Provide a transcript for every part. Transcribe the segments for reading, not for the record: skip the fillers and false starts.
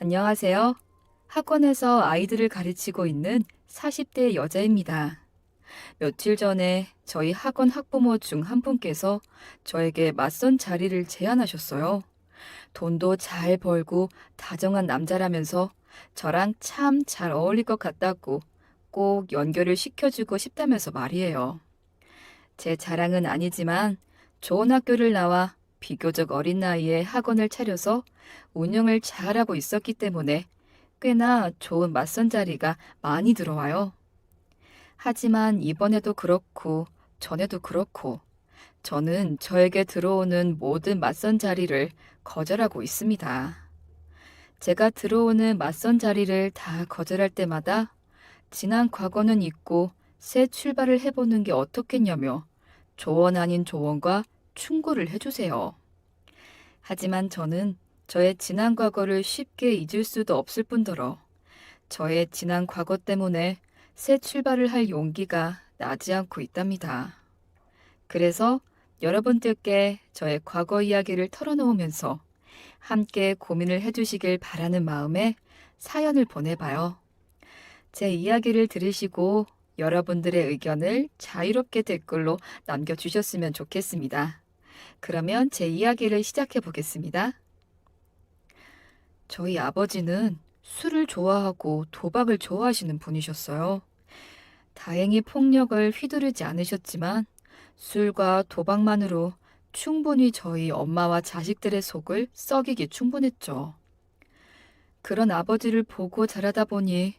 안녕하세요. 학원에서 아이들을 가르치고 있는 40대 여자입니다. 며칠 전에 저희 학원 학부모 중 한 분께서 저에게 맞선 자리를 제안하셨어요. 돈도 잘 벌고 다정한 남자라면서 저랑 참 잘 어울릴 것 같다고 꼭 연결을 시켜주고 싶다면서 말이에요. 제 자랑은 아니지만 좋은 학교를 나와 비교적 어린 나이에 학원을 차려서 운영을 잘하고 있었기 때문에 꽤나 좋은 맞선 자리가 많이 들어와요. 하지만 이번에도 그렇고 전에도 그렇고 저는 저에게 들어오는 모든 맞선 자리를 거절하고 있습니다. 제가 들어오는 맞선 자리를 다 거절할 때마다 지난 과거는 잊고 새 출발을 해보는 게 어떻겠냐며 조언 아닌 조언과 충고를 해주세요. 하지만 저는 저의 지난 과거를 쉽게 잊을 수도 없을 뿐더러 저의 지난 과거 때문에 새 출발을 할 용기가 나지 않고 있답니다. 그래서 여러분들께 저의 과거 이야기를 털어놓으면서 함께 고민을 해주시길 바라는 마음에 사연을 보내봐요. 제 이야기를 들으시고 여러분들의 의견을 자유롭게 댓글로 남겨주셨으면 좋겠습니다. 그러면 제 이야기를 시작해 보겠습니다. 저희 아버지는 술을 좋아하고 도박을 좋아하시는 분이셨어요. 다행히 폭력을 휘두르지 않으셨지만 술과 도박만으로 충분히 저희 엄마와 자식들의 속을 썩이기 충분했죠. 그런 아버지를 보고 자라다 보니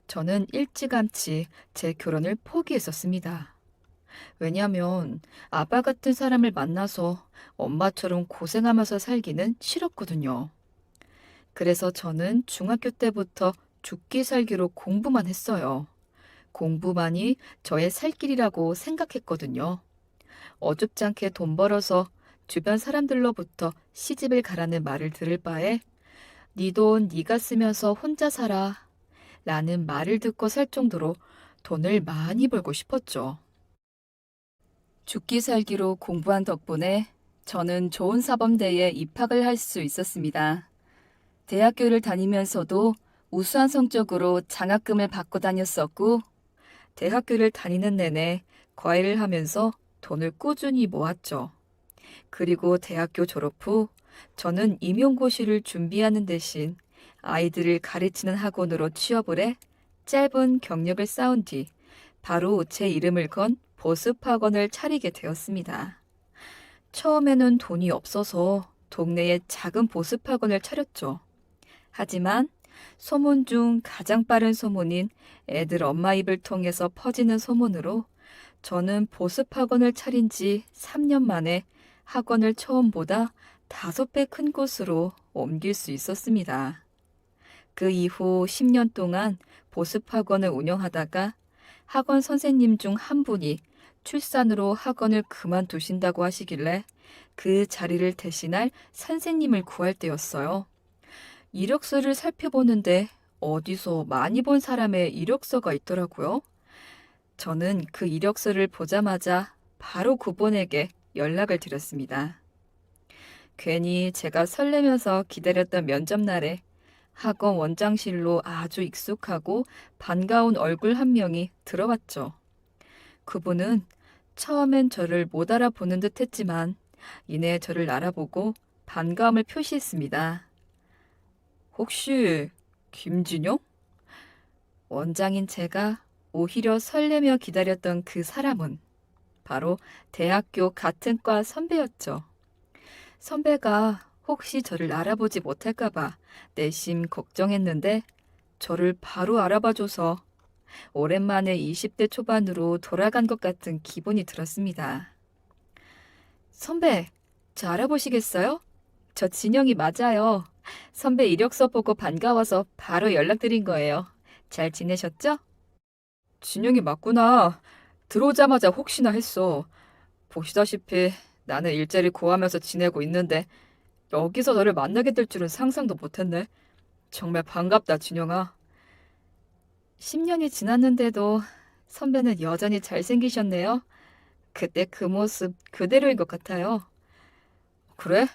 저는 일찌감치 제 결혼을 포기했었습니다. 왜냐하면 아빠 같은 사람을 만나서 엄마처럼 고생하면서 살기는 싫었거든요. 그래서 저는 중학교 때부터 죽기 살기로 공부만 했어요. 공부만이 저의 살 길이라고 생각했거든요. 어줍지 않게 돈 벌어서 주변 사람들로부터 시집을 가라는 말을 들을 바에 네 돈 네가 쓰면서 혼자 살아 라는 말을 듣고 살 정도로 돈을 많이 벌고 싶었죠. 죽기 살기로 공부한 덕분에 저는 좋은 사범대에 입학을 할 수 있었습니다. 대학교를 다니면서도 우수한 성적으로 장학금을 받고 다녔었고, 대학교를 다니는 내내 과외를 하면서 돈을 꾸준히 모았죠. 그리고 대학교 졸업 후 저는 임용고시를 준비하는 대신 아이들을 가르치는 학원으로 취업을 해 짧은 경력을 쌓은 뒤 바로 제 이름을 건 보습학원을 차리게 되었습니다. 처음에는 돈이 없어서 동네에 작은 보습학원을 차렸죠. 하지만 소문 중 가장 빠른 소문인 애들 엄마 입을 통해서 퍼지는 소문으로 저는 보습학원을 차린 지 3년 만에 학원을 처음보다 5배 큰 곳으로 옮길 수 있었습니다. 그 이후 10년 동안 보습학원을 운영하다가 학원 선생님 중 한 분이 출산으로 학원을 그만두신다고 하시길래 그 자리를 대신할 선생님을 구할 때였어요. 이력서를 살펴보는데 어디서 많이 본 사람의 이력서가 있더라고요. 저는 그 이력서를 보자마자 바로 그분에게 연락을 드렸습니다. 괜히 제가 설레면서 기다렸던 면접 날에 학원 원장실로 아주 익숙하고 반가운 얼굴 한 명이 들어왔죠. 그분은 처음엔 저를 못 알아보는 듯 했지만 이내 저를 알아보고 반가움을 표시했습니다. 혹시 김진영? 원장인 제가 오히려 설레며 기다렸던 그 사람은 바로 대학교 같은 과 선배였죠. 선배가 혹시 저를 알아보지 못할까봐 내심 걱정했는데 저를 바로 알아봐줘서 오랜만에 20대 초반으로 돌아간 것 같은 기분이 들었습니다. 선배, 저 알아보시겠어요? 저 진영이 맞아요. 선배 이력서 보고 반가워서 바로 연락드린 거예요. 잘 지내셨죠? 진영이 맞구나. 들어오자마자 혹시나 했어. 보시다시피 나는 일자리 구하면서 지내고 있는데 여기서 너를 만나게 될 줄은 상상도 못했네. 정말 반갑다, 진영아. 10년이 지났는데도 선배는 여전히 잘생기셨네요. 그때 그 모습 그대로인 것 같아요. 그래?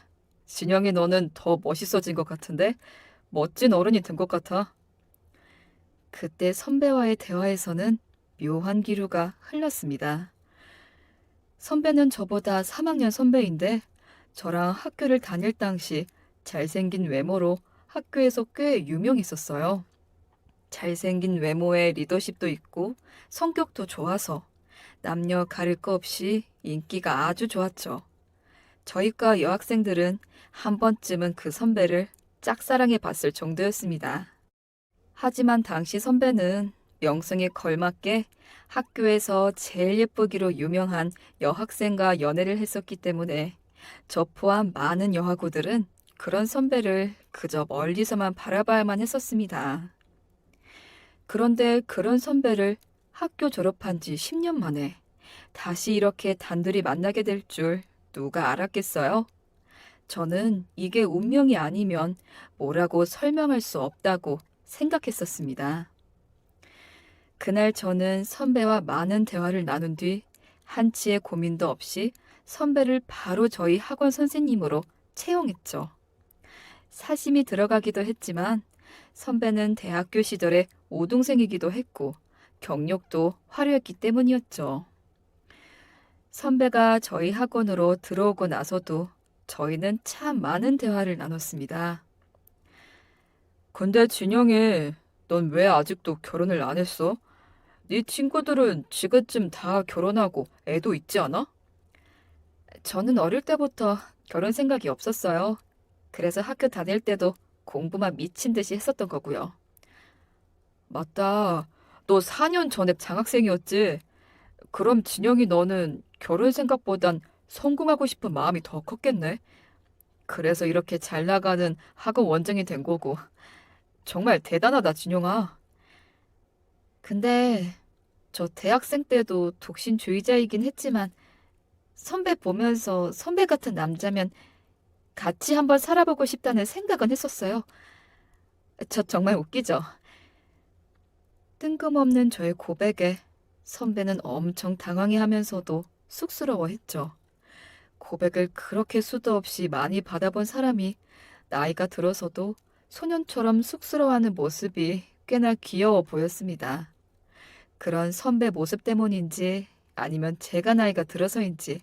진영이 너는 더 멋있어진 것 같은데? 멋진 어른이 된 것 같아. 그때 선배와의 대화에서는 묘한 기류가 흘렀습니다. 선배는 저보다 3학년 선배인데 저랑 학교를 다닐 당시 잘생긴 외모로 학교에서 꽤 유명했었어요. 잘생긴 외모에 리더십도 있고 성격도 좋아서 남녀 가릴 거 없이 인기가 아주 좋았죠. 저희과 여학생들은 한 번쯤은 그 선배를 짝사랑해 봤을 정도였습니다. 하지만 당시 선배는 명성에 걸맞게 학교에서 제일 예쁘기로 유명한 여학생과 연애를 했었기 때문에 저 포함 많은 여하고들은 그런 선배를 그저 멀리서만 바라봐야만 했었습니다. 그런데 그런 선배를 학교 졸업한 지 10년 만에 다시 이렇게 단둘이 만나게 될 줄 누가 알았겠어요? 저는 이게 운명이 아니면 뭐라고 설명할 수 없다고 생각했었습니다. 그날 저는 선배와 많은 대화를 나눈 뒤 한치의 고민도 없이 선배를 바로 저희 학원 선생님으로 채용했죠. 사심이 들어가기도 했지만 선배는 대학교 시절에 오동생이기도 했고 경력도 화려했기 때문이었죠. 선배가 저희 학원으로 들어오고 나서도 저희는 참 많은 대화를 나눴습니다. 근데 진영이, 넌 왜 아직도 결혼을 안 했어? 네 친구들은 지금쯤 다 결혼하고 애도 있지 않아? 저는 어릴 때부터 결혼 생각이 없었어요. 그래서 학교 다닐 때도 공부만 미친 듯이 했었던 거고요. 맞다. 너 4년 전에 장학생이었지? 그럼 진영이 너는 결혼 생각보단 성공하고 싶은 마음이 더 컸겠네. 그래서 이렇게 잘 나가는 학원 원장이 된 거고. 정말 대단하다, 진영아. 근데 저 대학생 때도 독신주의자이긴 했지만 선배 보면서 선배 같은 남자면 같이 한번 살아보고 싶다는 생각은 했었어요. 저 정말 웃기죠? 뜬금없는 저의 고백에 선배는 엄청 당황해하면서도 쑥스러워했죠. 고백을 그렇게 수도 없이 많이 받아본 사람이 나이가 들어서도 소년처럼 쑥스러워하는 모습이 꽤나 귀여워 보였습니다. 그런 선배 모습 때문인지 아니면 제가 나이가 들어서인지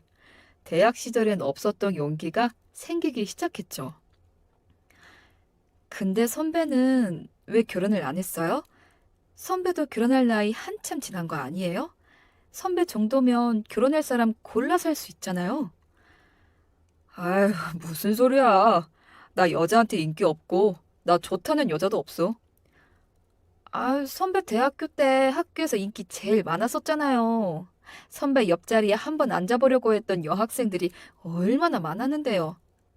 대학 시절엔 없었던 용기가 생기기 시작했죠. 근데 선배는 왜 결혼을 안 했어요? 선배도 결혼할 나이 한참 지난 거 아니에요? 선배 정도면 결혼할 사람 골라서 할 수 있잖아요. 아휴, 무슨 소리야. 나 여자한테 인기 없고, 나 좋다는 여자도 없어. 아, 선배 대학교 때 학교에서 인기 제일 많았었잖아요. 선배 옆자리에 한번 앉아보려고 했던 여학생들이 얼마나 많았는데요.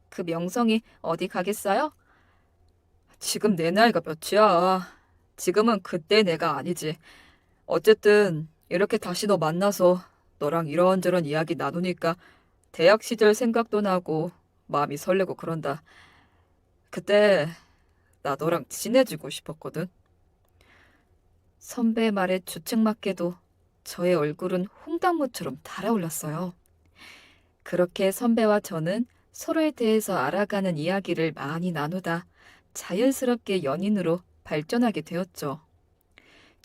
그 명성이 어디 가겠어요? 지금 내 나이가 몇이야. 지금은 그때 내가 아니지. 어쨌든 이렇게 다시 너 만나서 너랑 이런저런 이야기 나누니까 대학 시절 생각도 나고 마음이 설레고 그런다. 그때 나 너랑 친해지고 싶었거든. 선배 말에 주책맞게도 저의 얼굴은 홍당무처럼 달아올랐어요. 그렇게 선배와 저는 서로에 대해서 알아가는 이야기를 많이 나누다 자연스럽게 연인으로 발전하게 되었죠.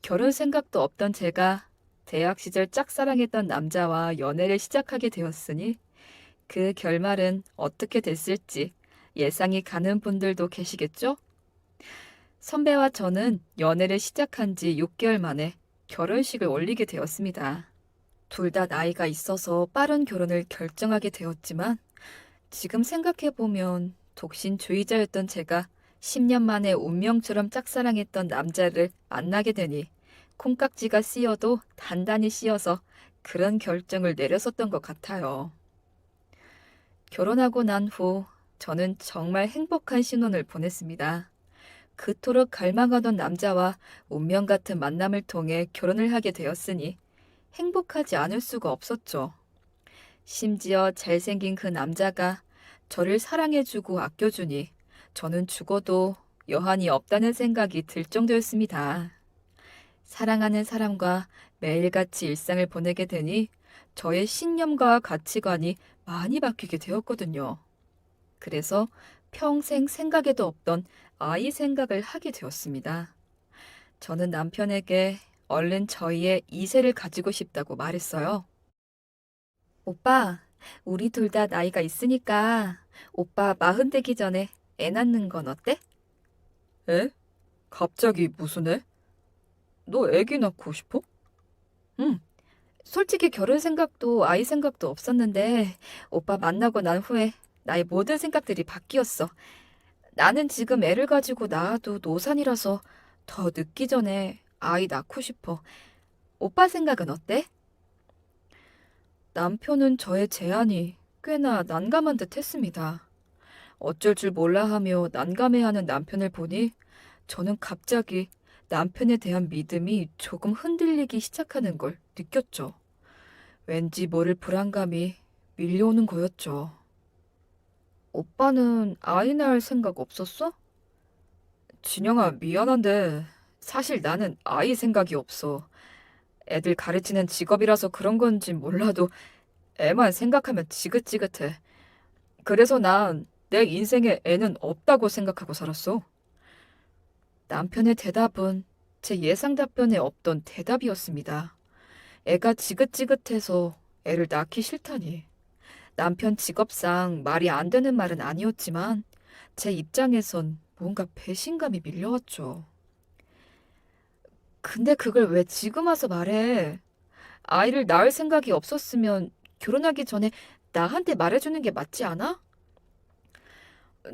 결혼 생각도 없던 제가 대학 시절 짝사랑했던 남자와 연애를 시작하게 되었으니 그 결말은 어떻게 됐을지 예상이 가는 분들도 계시겠죠? 선배와 저는 연애를 시작한 지 6개월 만에 결혼식을 올리게 되었습니다. 둘 다 나이가 있어서 빠른 결혼을 결정하게 되었지만 지금 생각해보면 독신주의자였던 제가 10년 만에 운명처럼 짝사랑했던 남자를 만나게 되니 콩깍지가 씌어도 단단히 씌어서 그런 결정을 내렸었던 것 같아요. 결혼하고 난 후 저는 정말 행복한 신혼을 보냈습니다. 그토록 갈망하던 남자와 운명 같은 만남을 통해 결혼을 하게 되었으니 행복하지 않을 수가 없었죠. 심지어 잘생긴 그 남자가 저를 사랑해주고 아껴주니 저는 죽어도 여한이 없다는 생각이 들 정도였습니다. 사랑하는 사람과 매일같이 일상을 보내게 되니 저의 신념과 가치관이 많이 바뀌게 되었거든요. 그래서 평생 생각에도 없던 아이 생각을 하게 되었습니다. 저는 남편에게 얼른 저희의 2세를 가지고 싶다고 말했어요. 오빠, 우리 둘 다 나이가 있으니까 오빠 40 되기 전에 애 낳는 건 어때? 에? 갑자기 무슨 애? 너 애기 낳고 싶어? 응. 솔직히 결혼 생각도 아이 생각도 없었는데 오빠 만나고 난 후에 나의 모든 생각들이 바뀌었어. 나는 지금 애를 가지고 낳아도 노산이라서 더 늦기 전에 아이 낳고 싶어. 오빠 생각은 어때? 남편은 저의 제안이 꽤나 난감한 듯 했습니다. 어쩔 줄 몰라 하며 난감해하는 남편을 보니 저는 갑자기 남편에 대한 믿음이 조금 흔들리기 시작하는 걸 느꼈죠. 왠지 모를 불안감이 밀려오는 거였죠. 오빠는 아이 낳을 생각 없었어? 진영아, 미안한데 사실 나는 아이 생각이 없어. 애들 가르치는 직업이라서 그런 건지 몰라도 애만 생각하면 지긋지긋해. 그래서 난 내 인생에 애는 없다고 생각하고 살았어. 남편의 대답은 제 예상 답변에 없던 대답이었습니다. 애가 지긋지긋해서 애를 낳기 싫다니. 남편 직업상 말이 안 되는 말은 아니었지만 제 입장에선 뭔가 배신감이 밀려왔죠. 근데 그걸 왜 지금 와서 말해? 아이를 낳을 생각이 없었으면 결혼하기 전에 나한테 말해주는 게 맞지 않아?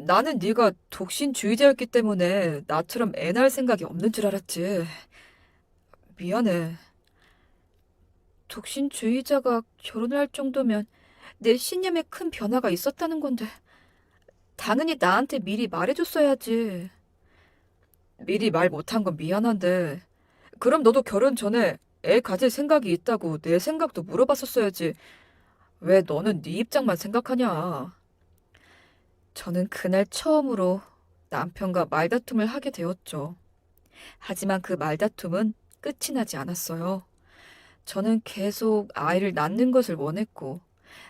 나는 네가 독신주의자였기 때문에 나처럼 애 낳을 생각이 없는 줄 알았지. 미안해. 독신주의자가 결혼을 할 정도면 내 신념에 큰 변화가 있었다는 건데 당연히 나한테 미리 말해줬어야지. 미리 말 못한 건 미안한데 그럼 너도 결혼 전에 애 가질 생각이 있다고 내 생각도 물어봤었어야지. 왜 너는 네 입장만 생각하냐? 저는 그날 처음으로 남편과 말다툼을 하게 되었죠. 하지만 그 말다툼은 끝이 나지 않았어요. 저는 계속 아이를 낳는 것을 원했고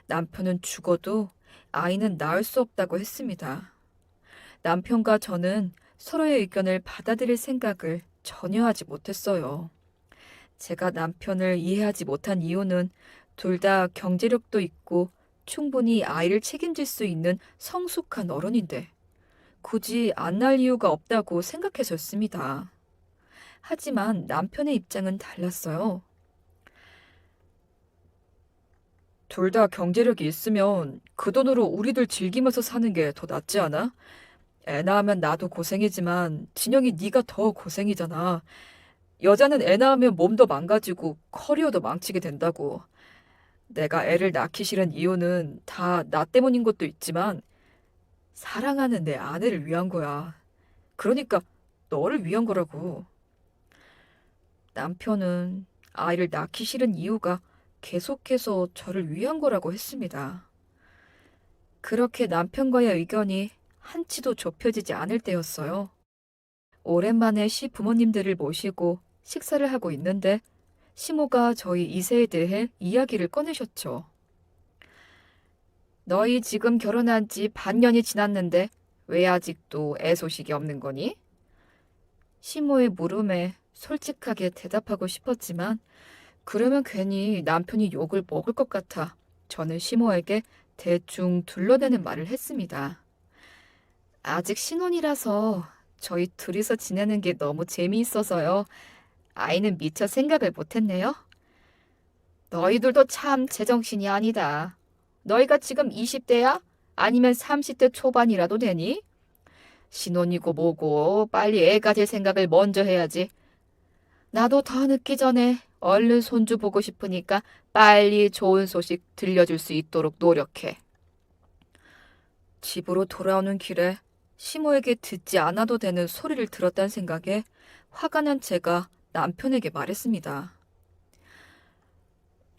남편은 죽어도 아이는 낳을 수 없다고 했습니다. 남편과 저는 서로의 의견을 받아들일 생각을 전혀 하지 못했어요. 제가 남편을 이해하지 못한 이유는 둘 다 경제력도 있고 충분히 아이를 책임질 수 있는 성숙한 어른인데 굳이 안 낳을 이유가 없다고 생각해서였습니다. 하지만 남편의 입장은 달랐어요. 둘 다 경제력이 있으면 그 돈으로 우리들 즐기면서 사는 게 더 낫지 않아? 애 낳으면 나도 고생이지만 진영이 네가 더 고생이잖아. 여자는 애 낳으면 몸도 망가지고 커리어도 망치게 된다고. 내가 애를 낳기 싫은 이유는 다 나 때문인 것도 있지만 사랑하는 내 아내를 위한 거야. 그러니까 너를 위한 거라고. 남편은 아이를 낳기 싫은 이유가 계속해서 저를 위한 거라고 했습니다. 그렇게 남편과의 의견이 한치도 좁혀지지 않을 때였어요. 오랜만에 시부모님들을 모시고 식사를 하고 있는데 시모가 저희 2세에 대해 이야기를 꺼내셨죠. 너희 지금 결혼한 지 반년이 지났는데 왜 아직도 애 소식이 없는 거니? 시모의 물음에 솔직하게 대답하고 싶었지만 그러면 괜히 남편이 욕을 먹을 것 같아 저는 시모에게 대충 둘러대는 말을 했습니다. 아직 신혼이라서 저희 둘이서 지내는 게 너무 재미있어서요. 아이는 미처 생각을 못했네요. 너희들도 참 제정신이 아니다. 너희가 지금 20대야? 아니면 30대 초반이라도 되니? 신혼이고 뭐고 빨리 애 가질 생각을 먼저 해야지. 나도 더 늦기 전에 얼른 손주 보고 싶으니까 빨리 좋은 소식 들려줄 수 있도록 노력해. 집으로 돌아오는 길에 시모에게 듣지 않아도 되는 소리를 들었다는 생각에 화가 난 제가 남편에게 말했습니다.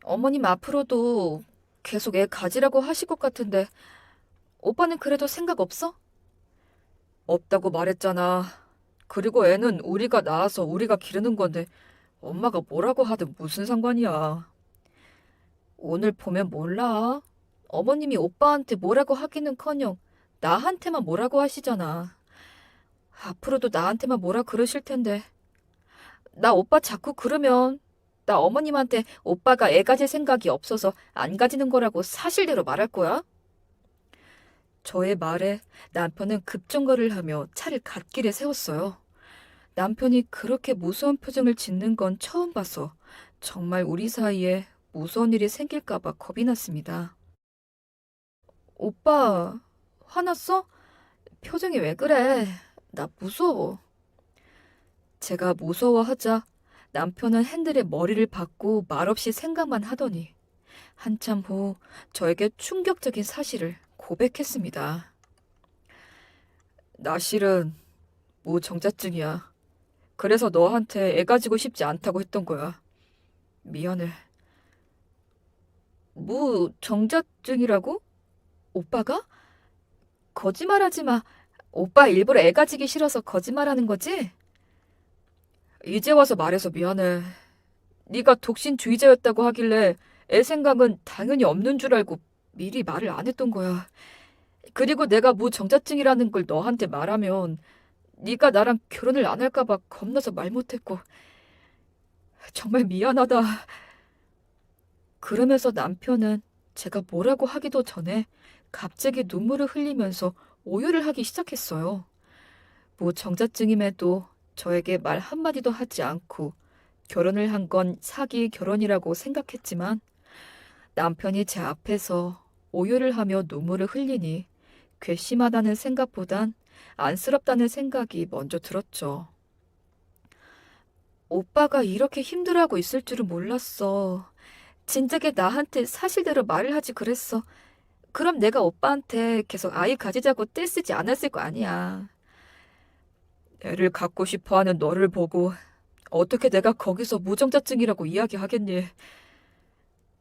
어머님 앞으로도 계속 애 가지라고 하실 것 같은데 오빠는 그래도 생각 없어? 없다고 말했잖아. 그리고 애는 우리가 낳아서 우리가 기르는 건데 엄마가 뭐라고 하든 무슨 상관이야. 오늘 보면 몰라. 어머님이 오빠한테 뭐라고 하기는커녕 나한테만 뭐라고 하시잖아. 앞으로도 나한테만 뭐라 그러실 텐데. 나 오빠 자꾸 그러면 나 어머님한테 오빠가 애 가질 생각이 없어서 안 가지는 거라고 사실대로 말할 거야? 저의 말에 남편은 급정거를 하며 차를 갓길에 세웠어요. 남편이 그렇게 무서운 표정을 짓는 건 처음 봐서 정말 우리 사이에 무서운 일이 생길까 봐 겁이 났습니다. 오빠, 화났어? 표정이 왜 그래? 나 무서워. 제가 무서워하자 남편은 핸들에 머리를 박고 말없이 생각만 하더니 한참 후 저에게 충격적인 사실을 고백했습니다. 나 실은 무정자증이야. 그래서 너한테 애 가지고 싶지 않다고 했던 거야. 미안해. 무정자증이라고? 오빠가? 거짓말하지 마. 오빠 일부러 애 가지기 싫어서 거짓말하는 거지? 이제 와서 말해서 미안해. 네가 독신주의자였다고 하길래 애 생각은 당연히 없는 줄 알고 미리 말을 안 했던 거야. 그리고 내가 무정자증이라는 걸 너한테 말하면 네가 나랑 결혼을 안 할까 봐 겁나서 말 못했고 정말 미안하다. 그러면서 남편은 제가 뭐라고 하기도 전에 갑자기 눈물을 흘리면서 오열을 하기 시작했어요. 무정자증임에도 저에게 말 한마디도 하지 않고 결혼을 한 건 사기 결혼이라고 생각했지만 남편이 제 앞에서 오열을 하며 눈물을 흘리니 괘씸하다는 생각보단 안쓰럽다는 생각이 먼저 들었죠. 오빠가 이렇게 힘들어하고 있을 줄은 몰랐어. 진작에 나한테 사실대로 말을 하지 그랬어. 그럼 내가 오빠한테 계속 아이 가지자고 떼쓰지 않았을 거 아니야. 애를 갖고 싶어 하는 너를 보고 어떻게 내가 거기서 무정자증이라고 이야기하겠니?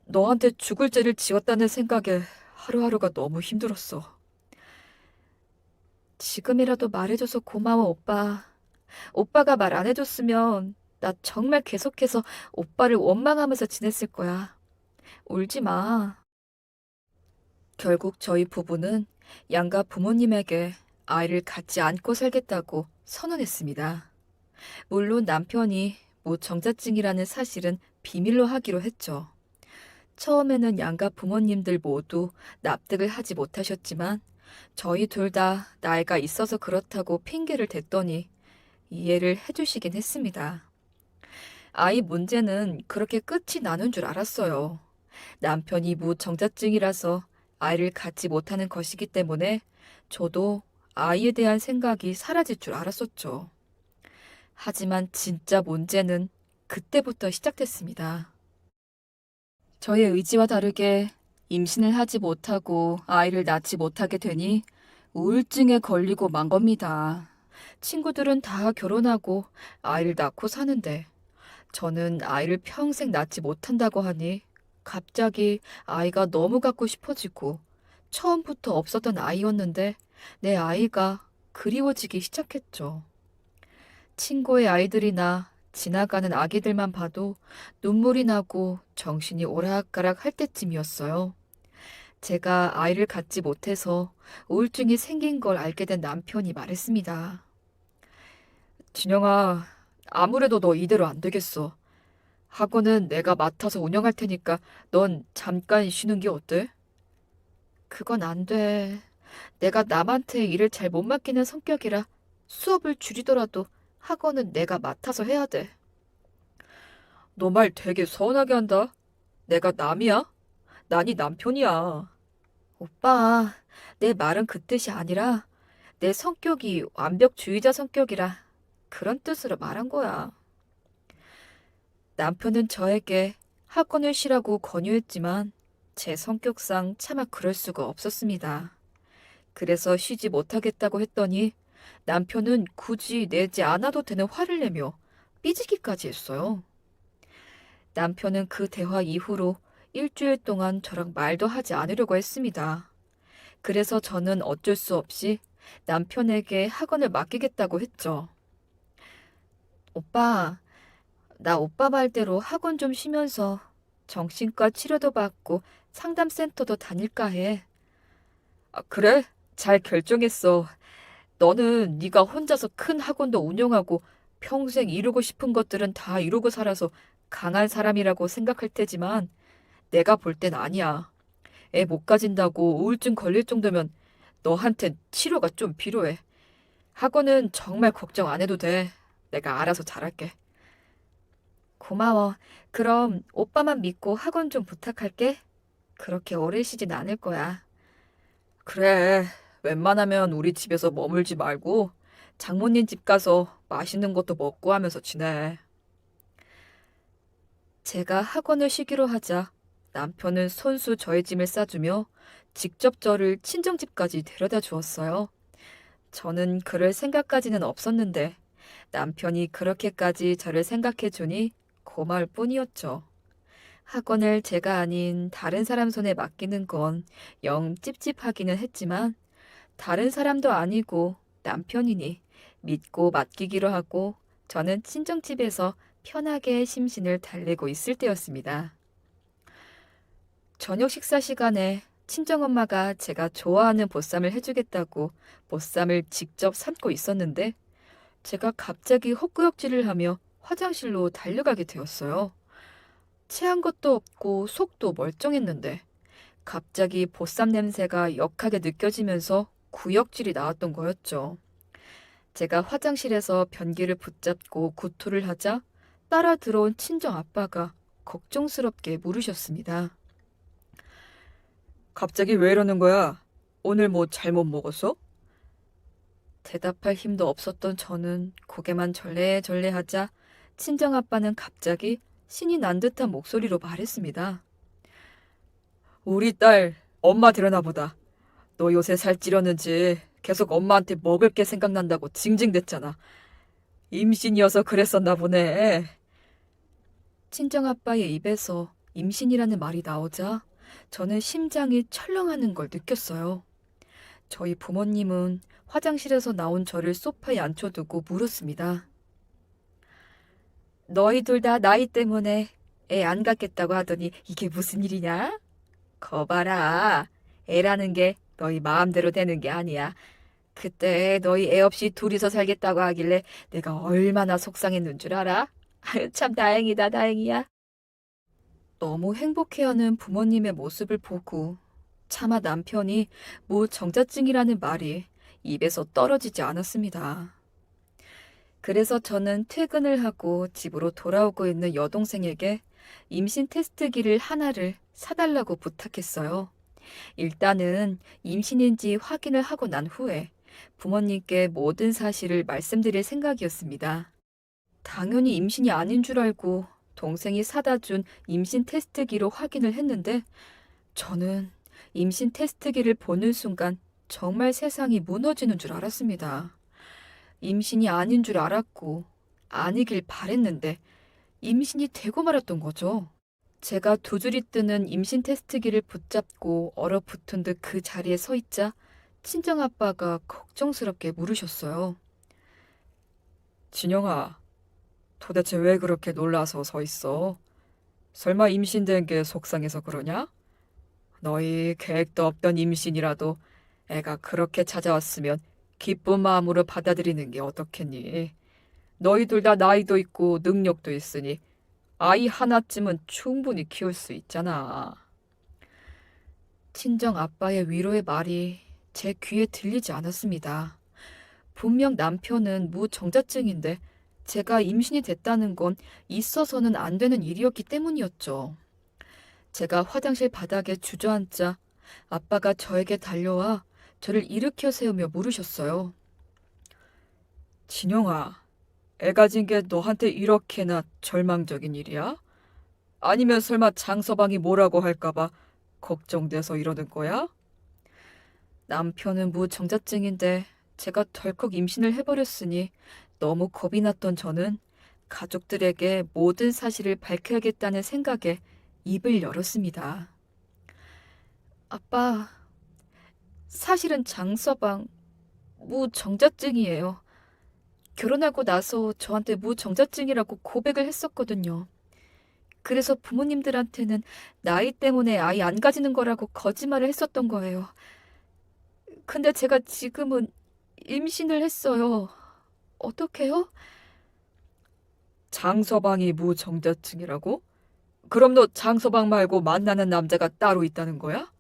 너한테 죽을 죄를 지었다는 생각에 하루하루가 너무 힘들었어. 지금이라도 말해줘서 고마워, 오빠. 오빠가 말 안 해줬으면 나 정말 계속해서 오빠를 원망하면서 지냈을 거야. 울지 마. 결국 저희 부부는 양가 부모님에게 아이를 갖지 않고 살겠다고 선언했습니다. 물론 남편이 무정자증이라는 사실은 비밀로 하기로 했죠. 처음에는 양가 부모님들 모두 납득을 하지 못하셨지만 저희 둘 다 나이가 있어서 그렇다고 핑계를 댔더니 이해를 해주시긴 했습니다. 아이 문제는 그렇게 끝이 나는 줄 알았어요. 남편이 무정자증이라서 아이를 갖지 못하는 것이기 때문에 저도 아이에 대한 생각이 사라질 줄 알았었죠. 하지만 진짜 문제는 그때부터 시작됐습니다. 저의 의지와 다르게 임신을 하지 못하고 아이를 낳지 못하게 되니 우울증에 걸리고 만 겁니다. 친구들은 다 결혼하고 아이를 낳고 사는데 저는 아이를 평생 낳지 못한다고 하니 갑자기 아이가 너무 갖고 싶어지고 처음부터 없었던 아이였는데 내 아이가 그리워지기 시작했죠. 친구의 아이들이나 지나가는 아기들만 봐도 눈물이 나고 정신이 오락가락 할 때쯤이었어요. 제가 아이를 갖지 못해서 우울증이 생긴 걸 알게 된 남편이 말했습니다. 진영아, 아무래도 너 이대로 안 되겠어. 학원은 내가 맡아서 운영할 테니까 넌 잠깐 쉬는 게 어때? 그건 안 돼. 내가 남한테 일을 잘 못 맡기는 성격이라 수업을 줄이더라도 학원은 내가 맡아서 해야 돼. 너 말 되게 서운하게 한다. 내가 남이야? 난이 남편이야. 오빠, 내 말은 그 뜻이 아니라 내 성격이 완벽주의자 성격이라 그런 뜻으로 말한 거야. 남편은 저에게 학원을 쉬라고 권유했지만 제 성격상 차마 그럴 수가 없었습니다. 그래서 쉬지 못하겠다고 했더니 남편은 굳이 내지 않아도 되는 화를 내며 삐지기까지 했어요. 남편은 그 대화 이후로 일주일 동안 저랑 말도 하지 않으려고 했습니다. 그래서 저는 어쩔 수 없이 남편에게 학원을 맡기겠다고 했죠. 오빠, 나 오빠 말대로 학원 좀 쉬면서 정신과 치료도 받고 상담센터도 다닐까 해. 아, 그래? 잘 결정했어. 너는 네가 혼자서 큰 학원도 운영하고 평생 이루고 싶은 것들은 다 이루고 살아서 강한 사람이라고 생각할 테지만 내가 볼 땐 아니야. 애 못 가진다고 우울증 걸릴 정도면 너한텐 치료가 좀 필요해. 학원은 정말 걱정 안 해도 돼. 내가 알아서 잘할게. 고마워. 그럼 오빠만 믿고 학원 좀 부탁할게. 그렇게 오래 쉬진 않을 거야. 그래. 웬만하면 우리 집에서 머물지 말고 장모님 집 가서 맛있는 것도 먹고 하면서 지내. 제가 학원을 쉬기로 하자 남편은 손수 저의 짐을 싸주며 직접 저를 친정집까지 데려다 주었어요. 저는 그럴 생각까지는 없었는데 남편이 그렇게까지 저를 생각해 주니 고마울 뿐이었죠. 학원을 제가 아닌 다른 사람 손에 맡기는 건 영 찝찝하기는 했지만 다른 사람도 아니고 남편이니 믿고 맡기기로 하고 저는 친정집에서 편하게 심신을 달래고 있을 때였습니다. 저녁 식사 시간에 친정엄마가 제가 좋아하는 보쌈을 해주겠다고 보쌈을 직접 삶고 있었는데 제가 갑자기 헛구역질을 하며 화장실로 달려가게 되었어요. 체한 것도 없고 속도 멀쩡했는데 갑자기 보쌈 냄새가 역하게 느껴지면서 구역질이 나왔던 거였죠. 제가 화장실에서 변기를 붙잡고 구토를 하자 따라 들어온 친정 아빠가 걱정스럽게 물으셨습니다. 갑자기 왜 이러는 거야? 오늘 뭐 잘못 먹었어? 대답할 힘도 없었던 저는 고개만 절레절레하자 친정아빠는 갑자기 신이 난 듯한 목소리로 말했습니다. 우리 딸 엄마 되려나 보다. 너 요새 살 찌렸는지 계속 엄마한테 먹을 게 생각난다고 징징댔잖아. 임신이어서 그랬었나 보네. 친정아빠의 입에서 임신이라는 말이 나오자 저는 심장이 철렁하는 걸 느꼈어요. 저희 부모님은 화장실에서 나온 저를 소파에 앉혀두고 물었습니다. 너희들 다 나이 때문에 애 안 갖겠다고 하더니 이게 무슨 일이냐? 거봐라. 애라는 게 너희 마음대로 되는 게 아니야. 그때 너희 애 없이 둘이서 살겠다고 하길래 내가 얼마나 속상했는 줄 알아? 아유, 참 다행이다, 다행이야. 너무 행복해하는 부모님의 모습을 보고 차마 남편이 무정자증이라는 말이 입에서 떨어지지 않았습니다. 그래서 저는 퇴근을 하고 집으로 돌아오고 있는 여동생에게 임신 테스트기를 하나를 사달라고 부탁했어요. 일단은 임신인지 확인을 하고 난 후에 부모님께 모든 사실을 말씀드릴 생각이었습니다. 당연히 임신이 아닌 줄 알고 동생이 사다 준 임신 테스트기로 확인을 했는데 저는 임신 테스트기를 보는 순간 정말 세상이 무너지는 줄 알았습니다. 임신이 아닌 줄 알았고 아니길 바랬는데 임신이 되고 말았던 거죠. 제가 두 줄이 뜨는 임신 테스트기를 붙잡고 얼어붙은 듯 그 자리에 서 있자 친정아빠가 걱정스럽게 물으셨어요. 진영아, 도대체 왜 그렇게 놀라서 서 있어? 설마 임신된 게 속상해서 그러냐? 너희 계획도 없던 임신이라도 애가 그렇게 찾아왔으면 기쁜 마음으로 받아들이는 게 어떻겠니? 너희들 다 나이도 있고 능력도 있으니 아이 하나쯤은 충분히 키울 수 있잖아. 친정 아빠의 위로의 말이 제 귀에 들리지 않았습니다. 분명 남편은 무정자증인데 제가 임신이 됐다는 건 있어서는 안 되는 일이었기 때문이었죠. 제가 화장실 바닥에 주저앉자 아빠가 저에게 달려와 저를 일으켜 세우며 물으셨어요. 진영아, 애 가진 게 너한테 이렇게나 절망적인 일이야? 아니면 설마 장서방이 뭐라고 할까봐 걱정돼서 이러는 거야? 남편은 무정자증인데 제가 덜컥 임신을 해버렸으니 너무 겁이 났던 저는 가족들에게 모든 사실을 밝혀야겠다는 생각에 입을 열었습니다. 아빠, 사실은 장서방 무정자증이에요. 결혼하고 나서 저한테 무정자증이라고 고백을 했었거든요. 그래서 부모님들한테는 나이 때문에 아이 안 가지는 거라고 거짓말을 했었던 거예요. 근데 제가 지금은 임신을 했어요. 어떡해요? 장서방이 무정자증이라고? 그럼 너 장서방 말고 만나는 남자가 따로 있다는 거야?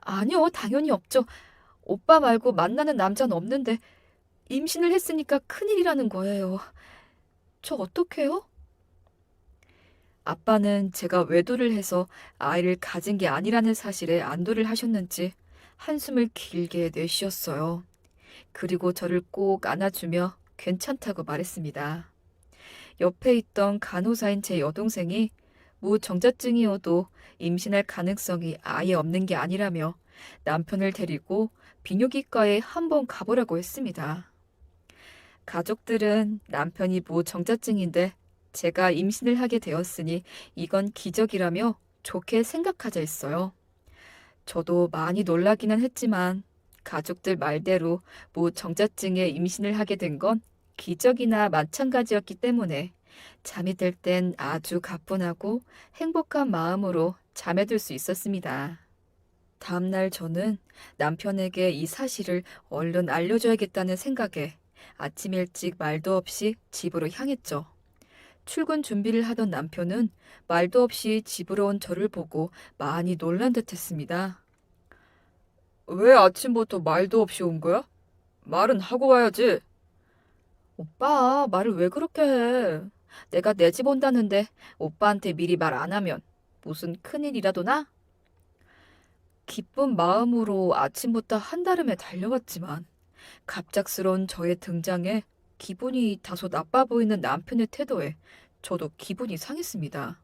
아니요, 당연히 없죠. 오빠 말고 만나는 남자는 없는데 임신을 했으니까 큰일이라는 거예요. 저 어떡해요? 아빠는 제가 외도를 해서 아이를 가진 게 아니라는 사실에 안도를 하셨는지 한숨을 길게 내쉬었어요. 그리고 저를 꼭 안아주며 괜찮다고 말했습니다. 옆에 있던 간호사인 제 여동생이 무정자증이어도 임신할 가능성이 아예 없는 게 아니라며 남편을 데리고 비뇨기과에 한번 가보라고 했습니다. 가족들은 남편이 무정자증인데 제가 임신을 하게 되었으니 이건 기적이라며 좋게 생각하자 했어요. 저도 많이 놀라기는 했지만 가족들 말대로 무정자증에 임신을 하게 된 건 기적이나 마찬가지였기 때문에 잠이 들 땐 아주 가뿐하고 행복한 마음으로 잠에 들 수 있었습니다. 다음날 저는 남편에게 이 사실을 얼른 알려줘야겠다는 생각에 아침 일찍 말도 없이 집으로 향했죠. 출근 준비를 하던 남편은 말도 없이 집으로 온 저를 보고 많이 놀란 듯 했습니다. 왜 아침부터 말도 없이 온 거야? 말은 하고 와야지. 오빠, 말을 왜 그렇게 해? 내가 내 집 온다는데 오빠한테 미리 말 안 하면 무슨 큰일이라도 나? 기쁜 마음으로 아침부터 한달음에 달려왔지만 갑작스러운 저의 등장에 기분이 다소 나빠 보이는 남편의 태도에 저도 기분이 상했습니다.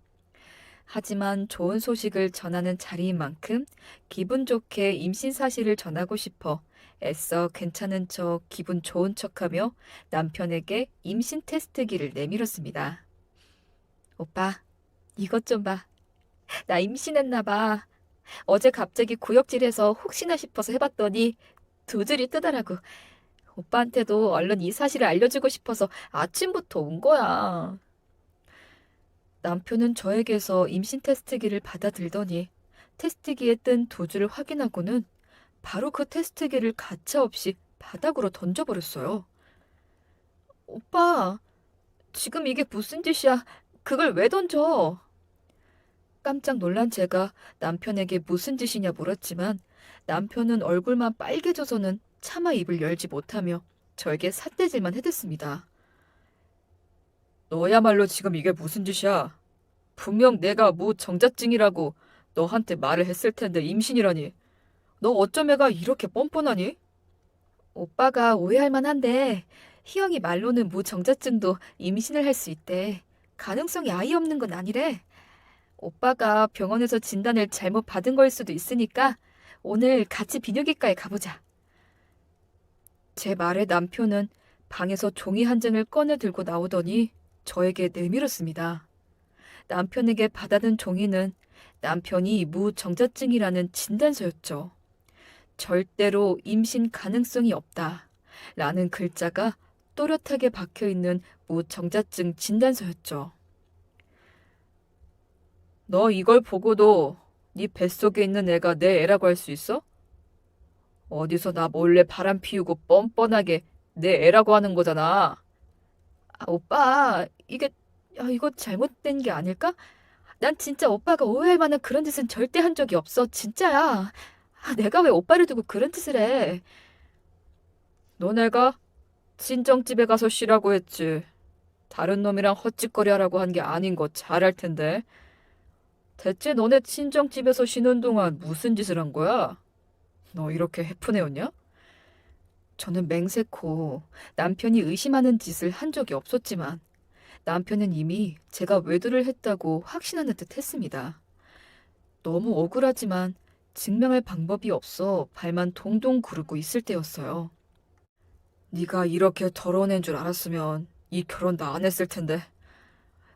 하지만 좋은 소식을 전하는 자리인 만큼 기분 좋게 임신 사실을 전하고 싶어 애써 괜찮은 척 기분 좋은 척하며 남편에게 임신 테스트기를 내밀었습니다. 오빠, 이것 좀 봐. 나 임신했나 봐. 어제 갑자기 구역질해서 혹시나 싶어서 해봤더니 두 줄이 뜨더라고. 오빠한테도 얼른 이 사실을 알려주고 싶어서 아침부터 온 거야. 남편은 저에게서 임신 테스트기를 받아들더니 테스트기에 뜬 두 줄을 확인하고는 바로 그 테스트기를 가차없이 바닥으로 던져버렸어요. 오빠, 지금 이게 무슨 짓이야? 그걸 왜 던져? 깜짝 놀란 제가 남편에게 무슨 짓이냐 물었지만 남편은 얼굴만 빨개져서는 차마 입을 열지 못하며 저에게 삿대질만 해댔습니다. 너야말로 지금 이게 무슨 짓이야? 분명 내가 무정자증이라고 너한테 말을 했을 텐데 임신이라니. 너 어쩜 애가 이렇게 뻔뻔하니? 오빠가 오해할 만한데 희영이 말로는 무정자증도 임신을 할 수 있대. 가능성이 아예 없는 건 아니래. 오빠가 병원에서 진단을 잘못 받은 걸 수도 있으니까 오늘 같이 비뇨기과에 가보자. 제 말에 남편은 방에서 종이 한 장을 꺼내 들고 나오더니 저에게 내밀었습니다. 남편에게 받아든 종이는 남편이 무정자증이라는 진단서였죠. 절대로 임신 가능성이 없다. 라는 글자가 또렷하게 박혀 있는 무정자증 진단서였죠. 너 이걸 보고도 네 뱃속에 있는 애가 내 애라고 할 수 있어? 어디서 나 몰래 바람 피우고 뻔뻔하게 내 애라고 하는 거잖아. 아, 오빠, 이거 잘못된 게 아닐까? 난 진짜 오빠가 오해할 만한 그런 짓은 절대 한 적이 없어. 진짜야. 아, 내가 왜 오빠를 두고 그런 짓을 해? 너네가 친정집에 가서 쉬라고 했지. 다른 놈이랑 헛짓거리 하라고 한 게 아닌 거 잘 알 텐데. 대체 너네 친정집에서 쉬는 동안 무슨 짓을 한 거야? 너 이렇게 해프네였냐? 저는 맹세코 남편이 의심하는 짓을 한 적이 없었지만 남편은 이미 제가 외도를 했다고 확신하는 듯 했습니다. 너무 억울하지만 증명할 방법이 없어 발만 동동 구르고 있을 때였어요. 네가 이렇게 더러운 애인 줄 알았으면 이 결혼 나 안 했을 텐데.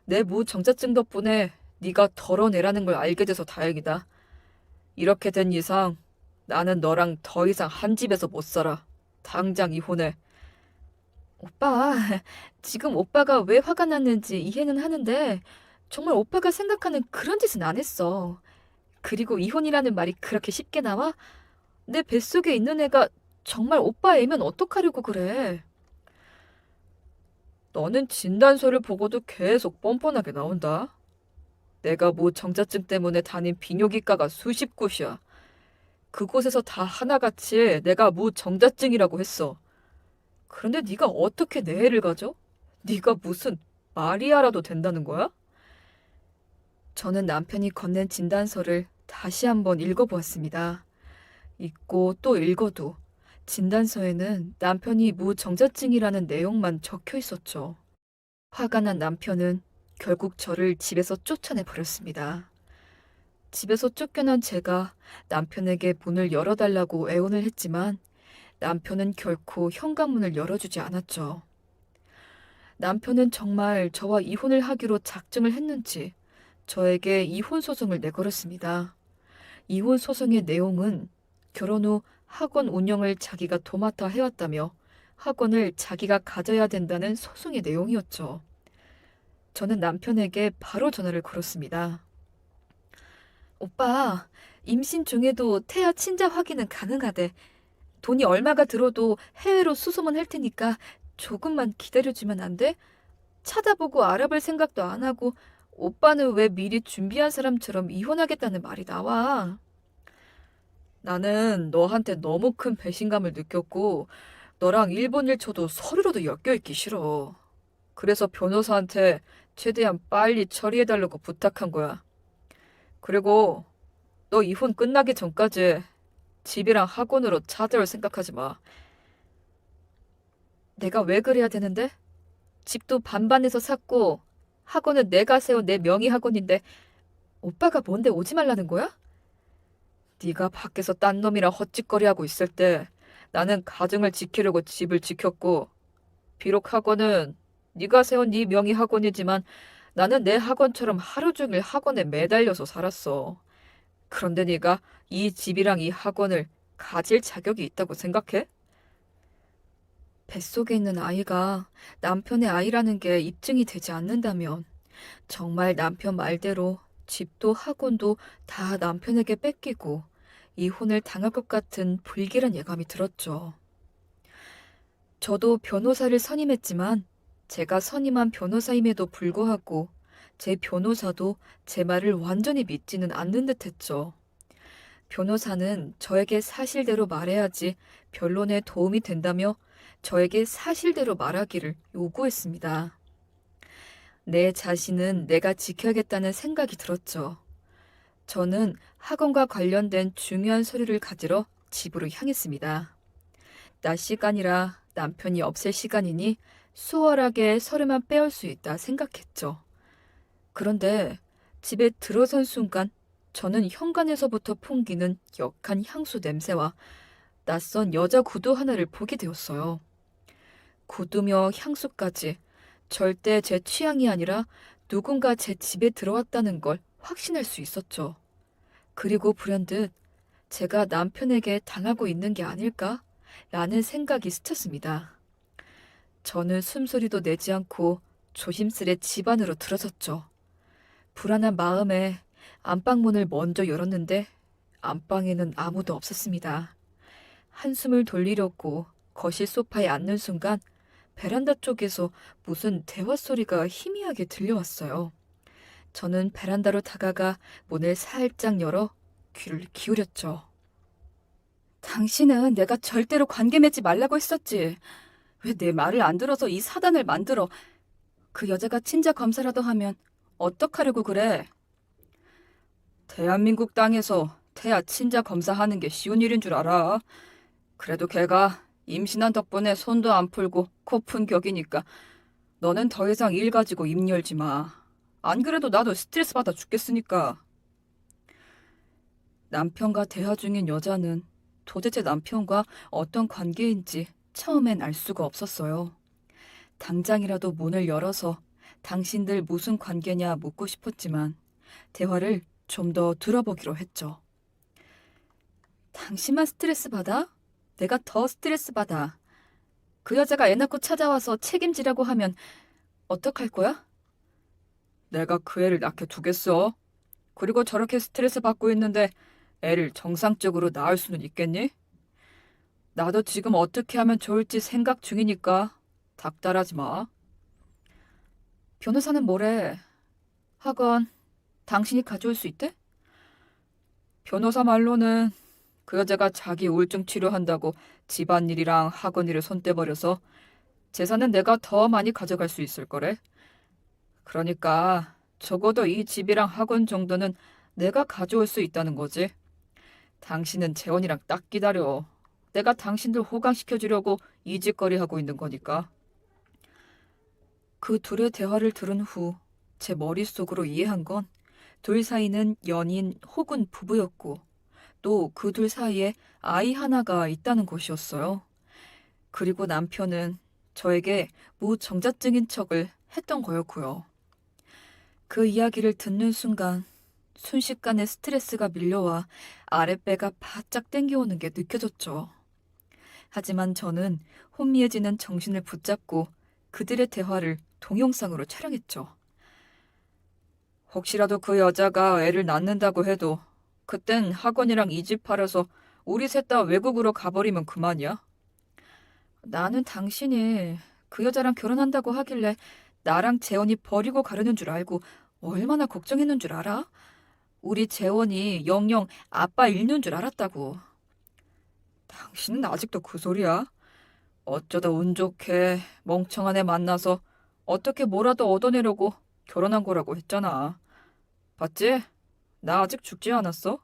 내 무정자증 덕분에 네가 더러운 애라는 걸 알게 돼서 다행이다. 이렇게 된 이상 나는 너랑 더 이상 한 집에서 못 살아. 당장 이혼해. 오빠, 지금 오빠가 왜 화가 났는지 이해는 하는데 정말 오빠가 생각하는 그런 짓은 안 했어. 그리고 이혼이라는 말이 그렇게 쉽게 나와? 내 뱃속에 있는 애가 정말 오빠 애면 어떡하려고 그래? 너는 진단서를 보고도 계속 뻔뻔하게 나온다. 내가 뭐 정자증 때문에 다닌 비뇨기과가 수십 곳이야. 그곳에서 다 하나같이 내가 뭐 정자증이라고 했어. 그런데 네가 어떻게 내 애를 가져? 네가 무슨 마리아라도 된다는 거야? 저는 남편이 건넨 진단서를 다시 한번 읽어보았습니다. 읽고 또 읽어도 진단서에는 남편이 무정자증이라는 내용만 적혀 있었죠. 화가 난 남편은 결국 저를 집에서 쫓아내 버렸습니다. 집에서 쫓겨난 제가 남편에게 문을 열어달라고 애원을 했지만 남편은 결코 현관문을 열어주지 않았죠. 남편은 정말 저와 이혼을 하기로 작정을 했는지 저에게 이혼 소송을 내걸었습니다. 이혼 소송의 내용은 결혼 후 학원 운영을 자기가 도맡아 해왔다며 학원을 자기가 가져야 된다는 소송의 내용이었죠. 저는 남편에게 바로 전화를 걸었습니다. 오빠, 임신 중에도 태아 친자 확인은 가능하대. 돈이 얼마가 들어도 해외로 수소문 할 테니까 조금만 기다려주면 안 돼? 찾아보고 알아볼 생각도 안 하고 오빠는 왜 미리 준비한 사람처럼 이혼하겠다는 말이 나와? 나는 너한테 너무 큰 배신감을 느꼈고 너랑 일본 일처도 서류로도 엮여있기 싫어. 그래서 변호사한테 최대한 빨리 처리해달라고 부탁한 거야. 그리고 너 이혼 끝나기 전까지 집이랑 학원으로 찾아올 생각하지 마. 내가 왜 그래야 되는데? 집도 반반해서 샀고 학원은 내가 세운 내 명의 학원인데 오빠가 뭔데 오지 말라는 거야? 네가 밖에서 딴 놈이랑 헛짓거리하고 있을 때 나는 가정을 지키려고 집을 지켰고 비록 학원은 네가 세운 네 명의 학원이지만 나는 내 학원처럼 하루 종일 학원에 매달려서 살았어. 그런데 네가 이 집이랑 이 학원을 가질 자격이 있다고 생각해? 뱃속에 있는 아이가 남편의 아이라는 게 입증이 되지 않는다면 정말 남편 말대로 집도 학원도 다 남편에게 뺏기고 이혼을 당할 것 같은 불길한 예감이 들었죠. 저도 변호사를 선임했지만 제가 선임한 변호사임에도 불구하고 제 변호사도 제 말을 완전히 믿지는 않는 듯 했죠. 변호사는 저에게 사실대로 말해야지 변론에 도움이 된다며 저에게 사실대로 말하기를 요구했습니다. 내 자신은 내가 지켜야겠다는 생각이 들었죠. 저는 학원과 관련된 중요한 서류를 가지러 집으로 향했습니다. 낮 시간이라 남편이 없을 시간이니 수월하게 서류만 빼올 수 있다 생각했죠. 그런데 집에 들어선 순간 저는 현관에서부터 풍기는 역한 향수 냄새와 낯선 여자 구두 하나를 보게 되었어요. 구두며 향수까지 절대 제 취향이 아니라 누군가 제 집에 들어왔다는 걸 확신할 수 있었죠. 그리고 불현듯 제가 남편에게 당하고 있는 게 아닐까? 라는 생각이 스쳤습니다. 저는 숨소리도 내지 않고 조심스레 집 안으로 들어섰죠. 불안한 마음에 안방문을 먼저 열었는데 안방에는 아무도 없었습니다. 한숨을 돌리려고 거실 소파에 앉는 순간 베란다 쪽에서 무슨 대화 소리가 희미하게 들려왔어요. 저는 베란다로 다가가 문을 살짝 열어 귀를 기울였죠. 당신은 내가 절대로 관계 맺지 말라고 했었지. 왜 내 말을 안 들어서 이 사단을 만들어? 그 여자가 친자 검사라도 하면 어떡하려고 그래? 대한민국 땅에서 태아 친자 검사하는 게 쉬운 일인 줄 알아. 그래도 걔가 임신한 덕분에 손도 안 풀고 코 푼 격이니까 너는 더 이상 일 가지고 입 열지 마. 안 그래도 나도 스트레스 받아 죽겠으니까. 남편과 대화 중인 여자는 도대체 남편과 어떤 관계인지 처음엔 알 수가 없었어요. 당장이라도 문을 열어서 당신들 무슨 관계냐 묻고 싶었지만 대화를 좀 더 들어보기로 했죠. 당신만 스트레스 받아? 내가 더 스트레스 받아. 그 여자가 애 낳고 찾아와서 책임지라고 하면 어떡할 거야? 내가 그 애를 낳게 두겠어. 그리고 저렇게 스트레스 받고 있는데 애를 정상적으로 낳을 수는 있겠니? 나도 지금 어떻게 하면 좋을지 생각 중이니까 닥달하지 마. 변호사는 뭐래? 학원 당신이 가져올 수 있대? 변호사 말로는 그 여자가 자기 우울증 치료한다고 집안일이랑 학원 일을 손대버려서 재산은 내가 더 많이 가져갈 수 있을 거래. 그러니까 적어도 이 집이랑 학원 정도는 내가 가져올 수 있다는 거지. 당신은 재원이랑 딱 기다려. 내가 당신들 호강시켜주려고 이짓거리 하고 있는 거니까. 그 둘의 대화를 들은 후 제 머릿속으로 이해한 건 둘 사이는 연인 혹은 부부였고 또 그 둘 사이에 아이 하나가 있다는 것이었어요. 그리고 남편은 저에게 무정자증인 척을 했던 거였고요. 그 이야기를 듣는 순간 순식간에 스트레스가 밀려와 아랫배가 바짝 땡겨오는 게 느껴졌죠. 하지만 저는 혼미해지는 정신을 붙잡고 그들의 대화를 동영상으로 촬영했죠. 혹시라도 그 여자가 애를 낳는다고 해도 그땐 학원이랑 이 집 팔아서 우리 셋 다 외국으로 가버리면 그만이야. 나는 당신이 그 여자랑 결혼한다고 하길래 나랑 재원이 버리고 가려는 줄 알고 얼마나 걱정했는 줄 알아? 우리 재원이 영영 아빠 잃는 줄 알았다고. 당신은 아직도 그 소리야? 어쩌다 운 좋게 멍청한 애 만나서 어떻게 뭐라도 얻어내려고 결혼한 거라고 했잖아. 봤지? 나 아직 죽지 않았어?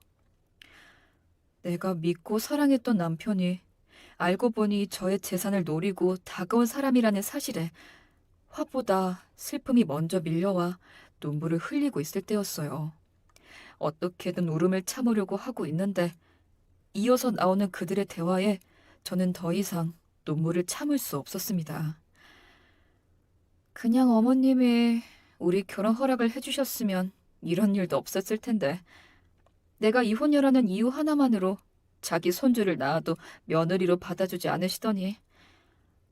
내가 믿고 사랑했던 남편이 알고 보니 저의 재산을 노리고 다가온 사람이라는 사실에 화보다 슬픔이 먼저 밀려와 눈물을 흘리고 있을 때였어요. 어떻게든 울음을 참으려고 하고 있는데 이어서 나오는 그들의 대화에 저는 더 이상 눈물을 참을 수 없었습니다. 그냥 어머님이 우리 결혼 허락을 해주셨으면 이런 일도 없었을 텐데 내가 이혼녀라는 이유 하나만으로 자기 손주를 낳아도 며느리로 받아주지 않으시더니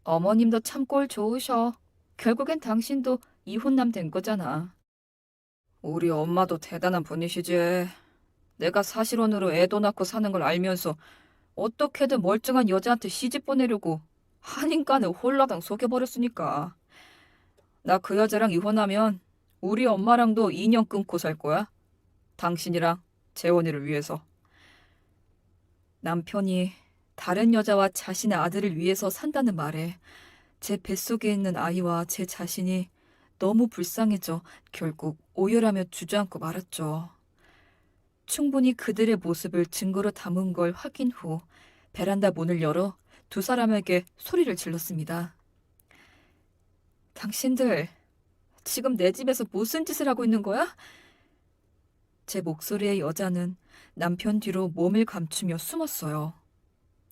어머님도 참 꼴 좋으셔. 결국엔 당신도 이혼남 된 거잖아. 우리 엄마도 대단한 분이시지. 내가 사실혼으로 애도 낳고 사는 걸 알면서 어떻게든 멀쩡한 여자한테 시집 보내려고 한인간을 홀라당 속여버렸으니까. 나 그 여자랑 이혼하면 우리 엄마랑도 인연 끊고 살 거야. 당신이랑 재원이를 위해서. 남편이 다른 여자와 자신의 아들을 위해서 산다는 말에 제 뱃속에 있는 아이와 제 자신이 너무 불쌍해져 결국 오열하며 주저앉고 말았죠. 충분히 그들의 모습을 증거로 담은 걸 확인 후 베란다 문을 열어 두 사람에게 소리를 질렀습니다. 당신들 지금 내 집에서 무슨 짓을 하고 있는 거야? 제 목소리의 여자는 남편 뒤로 몸을 감추며 숨었어요.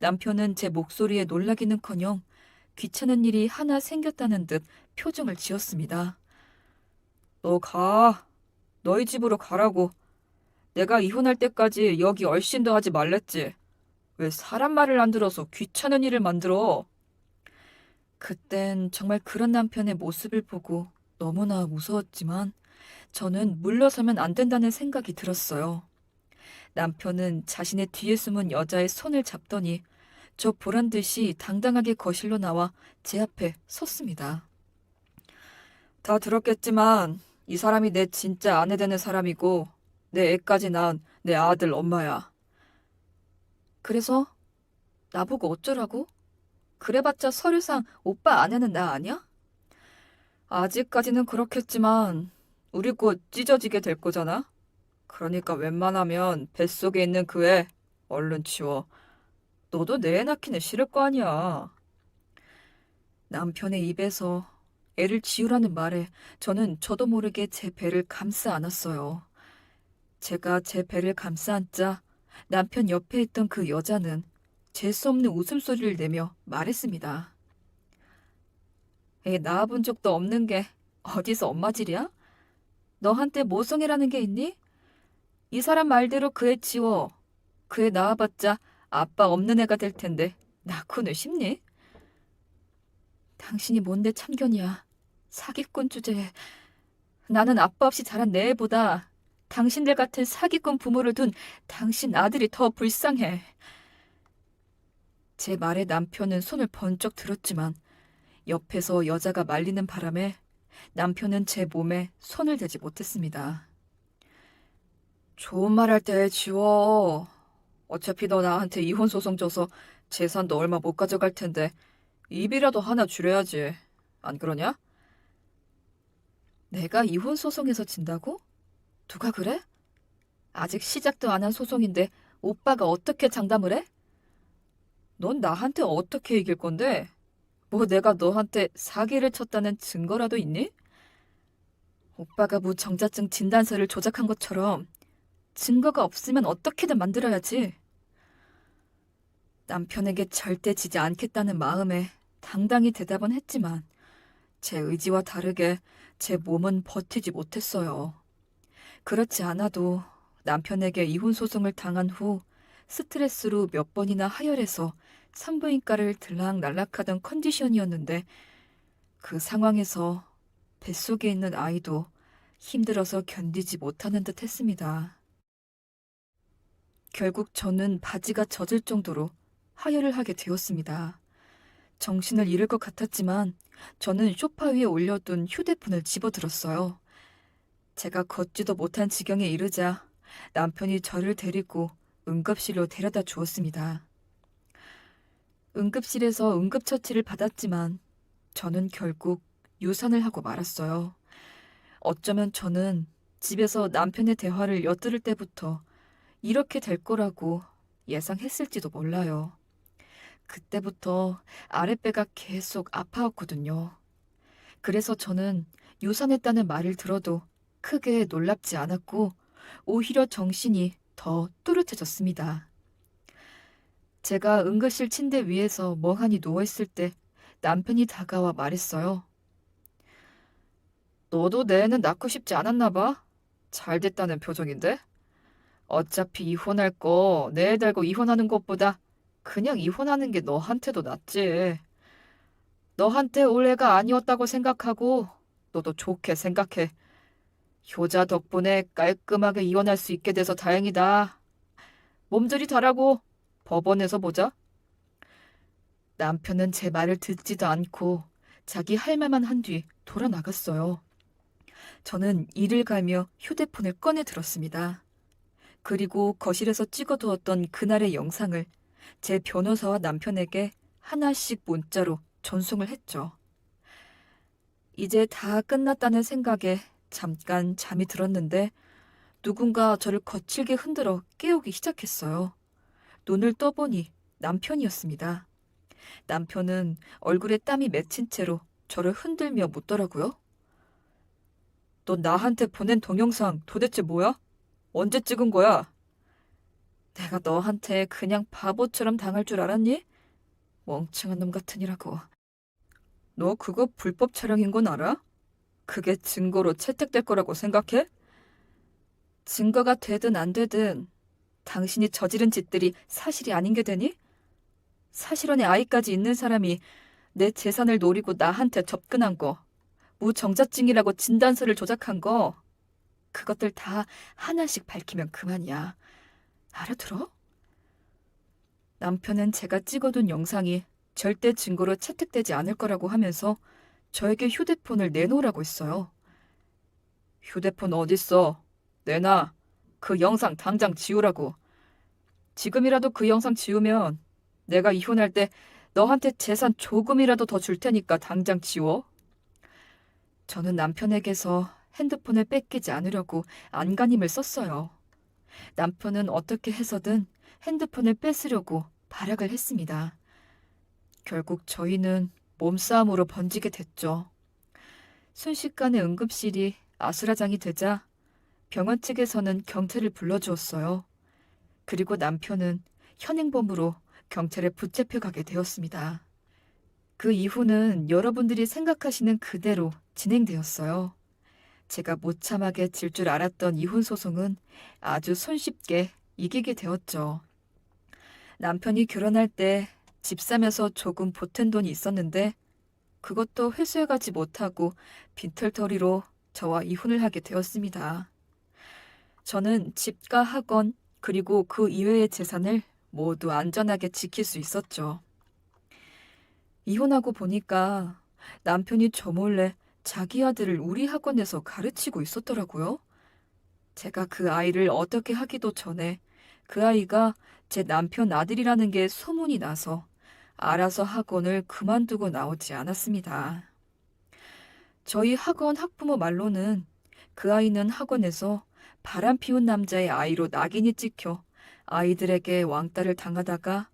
남편은 제 목소리에 놀라기는커녕 귀찮은 일이 하나 생겼다는 듯 표정을 지었습니다. 너 가. 너희 집으로 가라고. 내가 이혼할 때까지 여기 얼씬도 하지 말랬지. 왜 사람 말을 안 들어서 귀찮은 일을 만들어? 그땐 정말 그런 남편의 모습을 보고 너무나 무서웠지만 저는 물러서면 안 된다는 생각이 들었어요. 남편은 자신의 뒤에 숨은 여자의 손을 잡더니 저 보란 듯이 당당하게 거실로 나와 제 앞에 섰습니다. 다 들었겠지만 이 사람이 내 진짜 아내 되는 사람이고 내 애까지 낳은 내 아들 엄마야. 그래서 나보고 어쩌라고? 그래봤자 서류상 오빠 아내는 나 아니야? 아직까지는 그렇겠지만 우리 곧 찢어지게 될 거잖아. 그러니까 웬만하면 뱃속에 있는 그 애 얼른 치워. 너도 내 애 낳기는 싫을 거 아니야. 남편의 입에서 애를 지우라는 말에 저는 저도 모르게 제 배를 감싸 안았어요. 제가 제 배를 감싸 안자 남편 옆에 있던 그 여자는 재수 없는 웃음소리를 내며 말했습니다. 애 낳아본 적도 없는 게 어디서 엄마질이야? 너한테 모성애라는 게 있니? 이 사람 말대로 그 애 지워. 그 애 낳아봤자 아빠 없는 애가 될 텐데 낳고는 싶니? 당신이 뭔데 참견이야. 사기꾼 주제에. 나는 아빠 없이 자란 내 애보다 당신들 같은 사기꾼 부모를 둔 당신 아들이 더 불쌍해. 제 말에 남편은 손을 번쩍 들었지만 옆에서 여자가 말리는 바람에 남편은 제 몸에 손을 대지 못했습니다. 좋은 말 할 때 지워. 어차피 너 나한테 이혼 소송 줘서 재산도 얼마 못 가져갈 텐데 입이라도 하나 줄여야지. 안 그러냐? 내가 이혼 소송에서 진다고? 누가 그래? 아직 시작도 안 한 소송인데 오빠가 어떻게 장담을 해? 넌 나한테 어떻게 이길 건데? 뭐 내가 너한테 사기를 쳤다는 증거라도 있니? 오빠가 무정자증 진단서를 조작한 것처럼 증거가 없으면 어떻게든 만들어야지. 남편에게 절대 지지 않겠다는 마음에 당당히 대답은 했지만 제 의지와 다르게 제 몸은 버티지 못했어요. 그렇지 않아도 남편에게 이혼 소송을 당한 후 스트레스로 몇 번이나 하혈해서 산부인과를 들락날락하던 컨디션이었는데 그 상황에서 뱃속에 있는 아이도 힘들어서 견디지 못하는 듯 했습니다. 결국 저는 바지가 젖을 정도로 하혈을 하게 되었습니다. 정신을 잃을 것 같았지만 저는 소파 위에 올려둔 휴대폰을 집어들었어요. 제가 걷지도 못한 지경에 이르자 남편이 저를 데리고 응급실로 데려다 주었습니다. 응급실에서 응급처치를 받았지만 저는 결국 유산을 하고 말았어요. 어쩌면 저는 집에서 남편의 대화를 엿들을 때부터 이렇게 될 거라고 예상했을지도 몰라요. 그때부터 아랫배가 계속 아파왔거든요. 그래서 저는 유산했다는 말을 들어도 크게 놀랍지 않았고 오히려 정신이 더 또렷해졌습니다. 제가 응급실 침대 위에서 멍하니 누워있을 때 남편이 다가와 말했어요. 너도 내 애는 낳고 싶지 않았나 봐? 잘 됐다는 표정인데? 어차피 이혼할 거 내 애 달고 이혼하는 것보다 그냥 이혼하는 게 너한테도 낫지. 너한테 올 애가 아니었다고 생각하고 너도 좋게 생각해. 효자 덕분에 깔끔하게 이혼할 수 있게 돼서 다행이다. 몸조리 잘하고 법원에서 보자. 남편은 제 말을 듣지도 않고 자기 할 말만 한 뒤 돌아 나갔어요. 저는 이를 갈며 휴대폰을 꺼내 들었습니다. 그리고 거실에서 찍어두었던 그날의 영상을 제 변호사와 남편에게 하나씩 문자로 전송을 했죠. 이제 다 끝났다는 생각에 잠깐 잠이 들었는데 누군가 저를 거칠게 흔들어 깨우기 시작했어요. 눈을 떠보니 남편이었습니다. 남편은 얼굴에 땀이 맺힌 채로 저를 흔들며 묻더라고요. 너 나한테 보낸 동영상 도대체 뭐야? 언제 찍은 거야? 내가 너한테 그냥 바보처럼 당할 줄 알았니? 멍청한 놈 같으니라고. 너 그거 불법 촬영인 건 알아? 그게 증거로 채택될 거라고 생각해? 증거가 되든 안 되든 당신이 저지른 짓들이 사실이 아닌 게 되니? 사실혼의 아이까지 있는 사람이 내 재산을 노리고 나한테 접근한 거, 무정자증이라고 진단서를 조작한 거, 그것들 다 하나씩 밝히면 그만이야. 알아들어? 남편은 제가 찍어둔 영상이 절대 증거로 채택되지 않을 거라고 하면서 저에게 휴대폰을 내놓으라고 했어요. 휴대폰 어딨어? 내놔. 그 영상 당장 지우라고. 지금이라도 그 영상 지우면 내가 이혼할 때 너한테 재산 조금이라도 더 줄 테니까 당장 지워. 저는 남편에게서 핸드폰을 뺏기지 않으려고 안간힘을 썼어요. 남편은 어떻게 해서든 핸드폰을 뺏으려고 발악을 했습니다. 결국 저희는 몸싸움으로 번지게 됐죠. 순식간에 응급실이 아수라장이 되자 병원 측에서는 경찰을 불러주었어요. 그리고 남편은 현행범으로 경찰에 붙잡혀 가게 되었습니다. 그 이후는 여러분들이 생각하시는 그대로 진행되었어요. 제가 무참하게 질 줄 알았던 이혼 소송은 아주 손쉽게 이기게 되었죠. 남편이 결혼할 때 집 사면서 조금 보탠 돈이 있었는데 그것도 회수해가지 못하고 빈털터리로 저와 이혼을 하게 되었습니다. 저는 집과 학원 그리고 그 이외의 재산을 모두 안전하게 지킬 수 있었죠. 이혼하고 보니까 남편이 저 몰래 자기 아들을 우리 학원에서 가르치고 있었더라고요. 제가 그 아이를 어떻게 하기도 전에 그 아이가 제 남편 아들이라는 게 소문이 나서 알아서 학원을 그만두고 나오지 않았습니다. 저희 학원 학부모 말로는 그 아이는 학원에서 바람 피운 남자의 아이로 낙인이 찍혀 아이들에게 왕따를 당하다가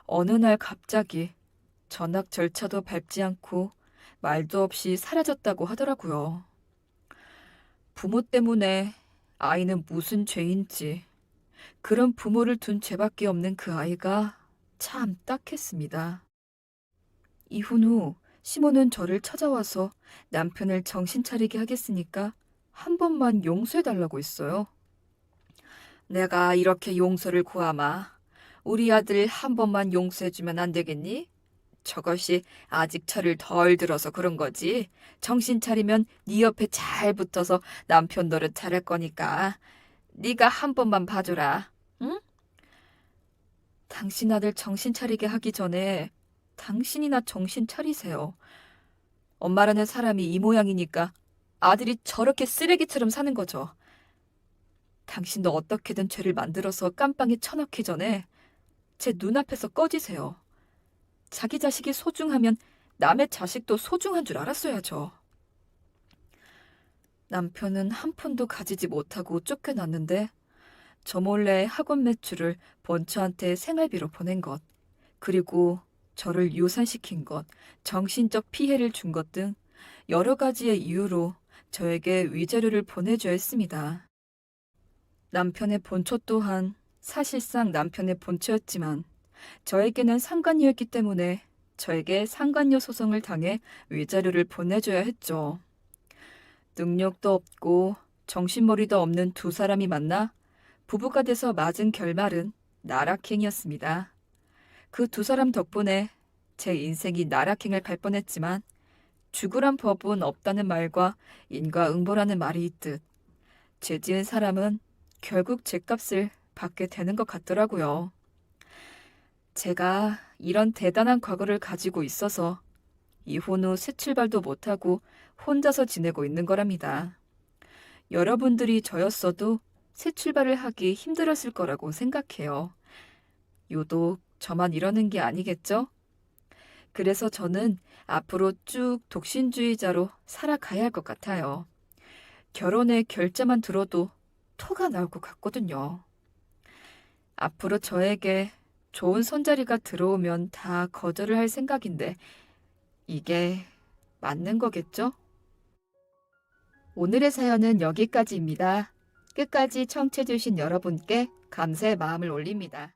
어느 날 갑자기 전학 절차도 밟지 않고 말도 없이 사라졌다고 하더라고요. 부모 때문에 아이는 무슨 죄인지 그런 부모를 둔 죄밖에 없는 그 아이가 참 딱했습니다. 이혼 후 시모는 저를 찾아와서 남편을 정신 차리게 하겠으니까 한 번만 용서해달라고 했어요. 내가 이렇게 용서를 구하마. 우리 아들 한 번만 용서해주면 안 되겠니? 저것이 아직 철을 덜 들어서 그런 거지. 정신 차리면 네 옆에 잘 붙어서 남편 노릇 잘할 거니까 네가 한 번만 봐줘라. 응? 당신 아들 정신 차리게 하기 전에 당신이나 정신 차리세요. 엄마라는 사람이 이 모양이니까 아들이 저렇게 쓰레기처럼 사는 거죠. 당신도 어떻게든 죄를 만들어서 깜빵에 쳐넣기 전에 제 눈앞에서 꺼지세요. 자기 자식이 소중하면 남의 자식도 소중한 줄 알았어야죠. 남편은 한 푼도 가지지 못하고 쫓겨났는데 저 몰래 학원 매출을 본처한테 생활비로 보낸 것, 그리고 저를 유산시킨 것, 정신적 피해를 준 것 등 여러 가지의 이유로 저에게 위자료를 보내줘야 했습니다. 남편의 본처 또한 사실상 남편의 본처였지만 저에게는 상간녀였기 때문에 저에게 상간녀 소송을 당해 위자료를 보내줘야 했죠. 능력도 없고 정신머리도 없는 두 사람이 만나 부부가 돼서 맞은 결말은 나락행이었습니다. 그 두 사람 덕분에 제 인생이 나락행을 갈 뻔했지만 죽으란 법은 없다는 말과 인과응보라는 말이 있듯 죄 지은 사람은 결국 죄값을 받게 되는 것 같더라고요. 제가 이런 대단한 과거를 가지고 있어서 이혼 후 새 출발도 못하고 혼자서 지내고 있는 거랍니다. 여러분들이 저였어도 새 출발을 하기 힘들었을 거라고 생각해요. 유독 저만 이러는 게 아니겠죠? 그래서 저는 앞으로 쭉 독신주의자로 살아가야 할 것 같아요. 결혼의 결자만 들어도 토가 나올 것 같거든요. 앞으로 저에게 좋은 손자리가 들어오면 다 거절을 할 생각인데 이게 맞는 거겠죠? 오늘의 사연은 여기까지입니다. 끝까지 청취해주신 여러분께 감사의 마음을 올립니다.